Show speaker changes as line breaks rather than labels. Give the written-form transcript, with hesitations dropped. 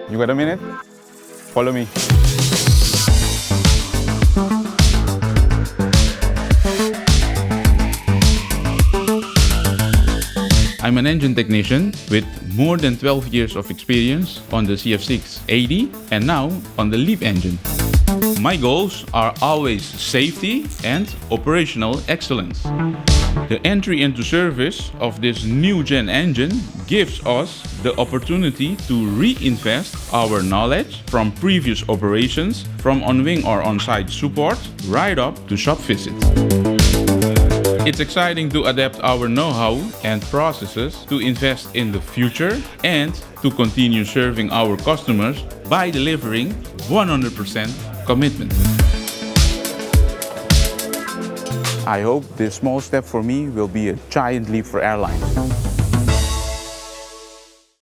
You got a minute? Follow me. I'm an engine technician with more than 12 years of experience on the CF6 80 and now on the LEAP engine. My goals are always safety and operational excellence. The entry into service of this new gen engine gives us the opportunity to reinvest our knowledge from previous operations, from on-wing or on-site support, right up to shop visits. It's exciting to adapt our know-how and processes to invest in the future and to continue serving our customers by delivering 100% commitment. I hope this small step for me will be a giant leap for airlines.